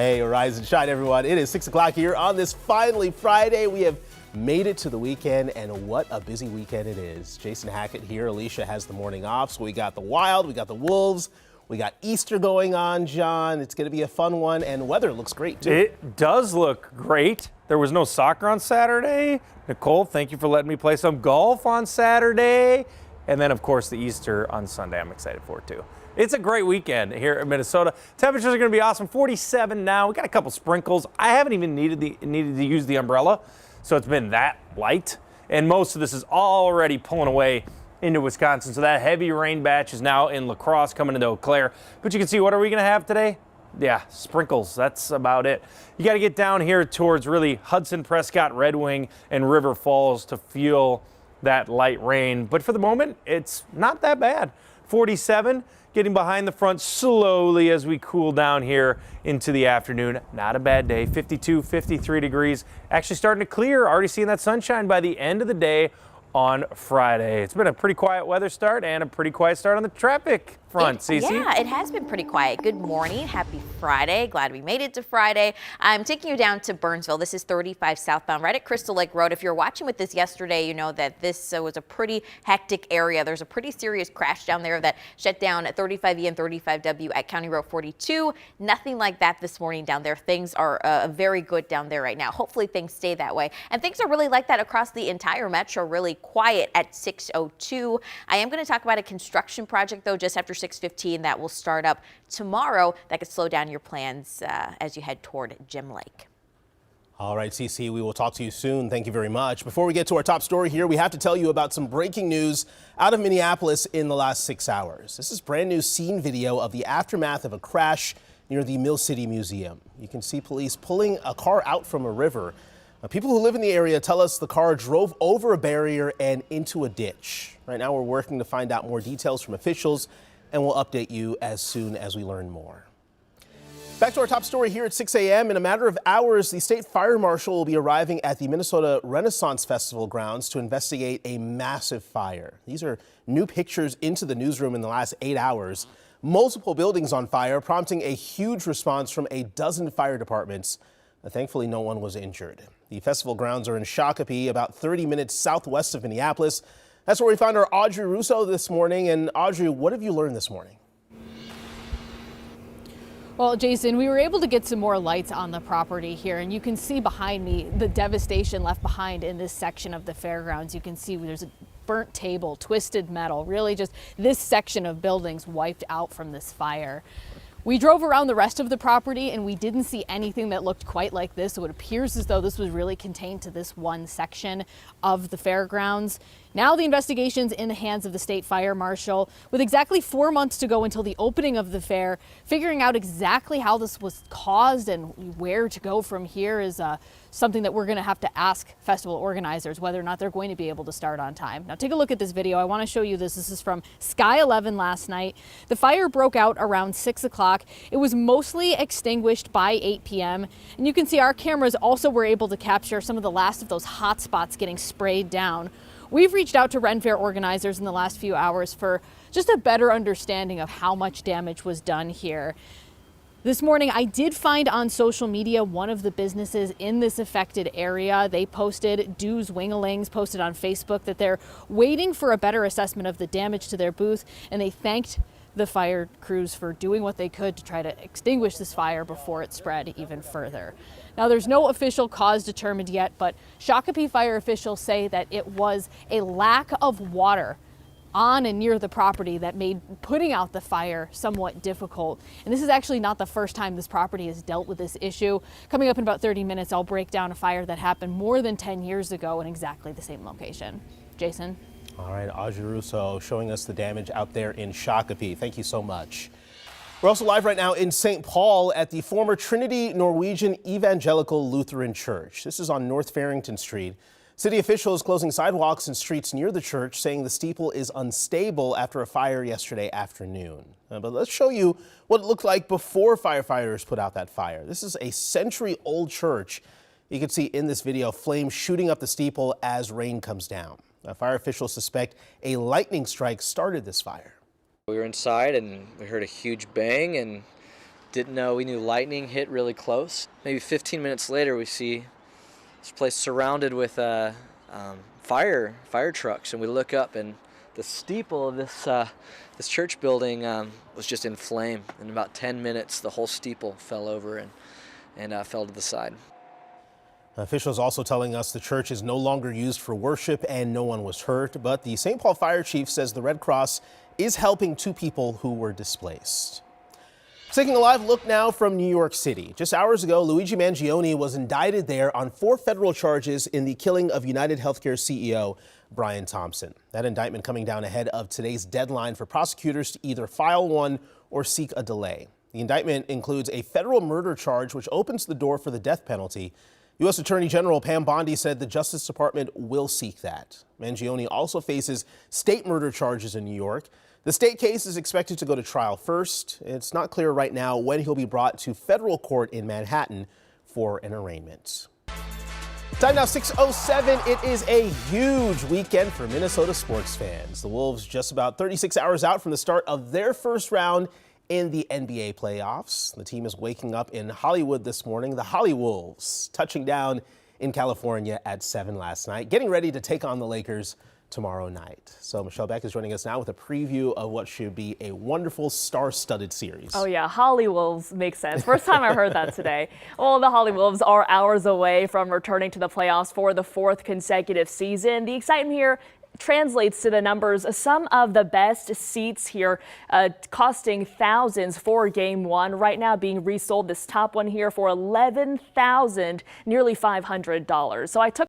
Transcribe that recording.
Hey, rise and shine, everyone. It is 6 o'clock here on this finally Friday. We have made it to the weekend, and what a busy weekend it is. Jason Hackett here. Alicia has the morning off, so we got the Wild, we got the Wolves, we got Easter going on, John. It's going to be a fun one, and weather looks great, too. It does look great. There was no soccer on Saturday. Nicole, thank you for letting me play some golf on Saturday. And then, of course, the Easter on Sunday. I'm excited for it, too. It's a great weekend here in Minnesota. Temperatures are going to be awesome. 47 now. We got a couple sprinkles. I haven't even needed to use the umbrella, so it's been that light. And most of this is already pulling away into Wisconsin. So that heavy rain batch is now in La Crosse coming into Eau Claire. But you can see, what are we going to have today? Yeah, sprinkles. That's about it. You got to get down here towards really Hudson, Prescott, Red Wing, and River Falls to feel that light rain. But for the moment, it's not that bad. 47. Getting behind the front slowly as we cool down here into the afternoon. Not a bad day. 52, 53 degrees. Actually starting to clear. Already seeing that sunshine by the end of the day on Friday. It's been a pretty quiet weather start and a pretty quiet start on the traffic front, Cece. Yeah, it has been pretty quiet. Good morning. Happy Friday. Glad we made it to Friday. I'm taking you down to Burnsville. This is 35 southbound, right at Crystal Lake Road. If you're watching with this yesterday, you know that this was a pretty hectic area. There's a pretty serious crash down there that shut down at 35E and 35W at County Road 42. Nothing like that this morning down there. Things are very good down there right now. Hopefully things stay that way. And things are really like that across the entire metro, really quiet at 6:02. I am going to talk about a construction project, though, just after 6:15 that will start up tomorrow. That could slow down your plans as you head toward Gem Lake. All right, CC, we will talk to you soon. Thank you very much. Before we get to our top story here, we have to tell you about some breaking news out of Minneapolis in the last 6 hours. This is brand new scene video of the aftermath of a crash near the Mill City Museum. You can see police pulling a car out from a river. People who live in the area tell us the car drove over a barrier and into a ditch. Right now, we're working to find out more details from officials, and we'll update you as soon as we learn more. Back to our top story here at 6 a.m. In a matter of hours, the state fire marshal will be arriving at the Minnesota Renaissance Festival grounds to investigate a massive fire. These are new pictures into the newsroom in the last 8 hours. Multiple buildings on fire, prompting a huge response from a dozen fire departments. Thankfully, no one was injured. The festival grounds are in Shakopee, about 30 minutes southwest of Minneapolis. That's where we found our Audrey Russo this morning. And Audrey, what have you learned this morning? Well, Jason, we were able to get some more lights on the property here, and you can see behind me the devastation left behind in this section of the fairgrounds. You can see there's a burnt table, twisted metal, really just this section of buildings wiped out from this fire. We drove around the rest of the property and we didn't see anything that looked quite like this. So it appears as though this was really contained to this one section of the fairgrounds. Now the investigation's in the hands of the state fire marshal. With exactly 4 months to go until the opening of the fair, figuring out exactly how this was caused and where to go from here is something that we're going to have to ask festival organizers whether or not they're going to be able to start on time. Now take a look at this video. I want to show you this. This is from Sky 11 last night. The fire broke out around 6 o'clock. It was mostly extinguished by 8 p.m. And you can see our cameras also were able to capture some of the last of those hot spots getting sprayed down. We've reached out to Ren Fair organizers in the last few hours for just a better understanding of how much damage was done here. This morning, I did find on social media one of the businesses in this affected area. They posted, Dues Wingalings posted on Facebook that they're waiting for a better assessment of the damage to their booth, and they thanked the fire crews for doing what they could to try to extinguish this fire before it spread even further. Now, there's no official cause determined yet, but Shakopee fire officials say that it was a lack of water on and near the property that made putting out the fire somewhat difficult. And this is actually not the first time this property has dealt with this issue. Coming up in about 30 minutes, I'll break down a fire that happened more than 10 years ago in exactly the same location. Jason? All right, Audrey Russo showing us the damage out there in Shakopee. Thank you so much. We're also live right now in St. Paul at the former Trinity Norwegian Evangelical Lutheran Church. This is on North Farrington Street. City officials closing sidewalks and streets near the church, saying the steeple is unstable after a fire yesterday afternoon. But let's show you what it looked like before firefighters put out that fire. This is a century-old church. You can see in this video flames shooting up the steeple as rain comes down. Fire officials suspect a lightning strike started this fire. We were inside and we heard a huge bang, and Didn't know. We knew lightning hit really close. Maybe 15 minutes later, we see this place surrounded with fire trucks, and we look up, and the steeple of this church building was just in flame. In about 10 minutes, the whole steeple fell over and fell to the side. Officials also telling us the church is no longer used for worship and no one was hurt, but the St. Paul Fire Chief says the Red Cross is helping 2 people who were displaced. Taking a live look now from New York City. Just hours ago, Luigi Mangione was indicted there on 4 federal charges in the killing of United Healthcare CEO Brian Thompson. That indictment coming down ahead of today's deadline for prosecutors to either file one or seek a delay. The indictment includes a federal murder charge, which opens the door for the death penalty. U.S. Attorney General Pam Bondi said the Justice Department will seek that. Mangione also faces state murder charges in New York. The state case is expected to go to trial first. It's not clear right now when he'll be brought to federal court in Manhattan for an arraignment. Time now 6:07. It is a huge weekend for Minnesota sports fans. The Wolves just about 36 hours out from the start of their first round in the NBA playoffs. The team is waking up in Hollywood this morning. The Holly Wolves touching down in California at 7 last night, getting ready to take on the Lakers tomorrow night. So Michelle Beck is joining us now with a preview of what should be a wonderful star-studded series. Oh yeah, Holly Wolves makes sense. First time I heard that today. Well, the Holly Wolves are hours away from returning to the playoffs for the 4th consecutive season. The excitement here translates to the numbers. Some of the best seats here costing thousands for game 1. Right now being resold, this top one here for $11,000, nearly $500. So I took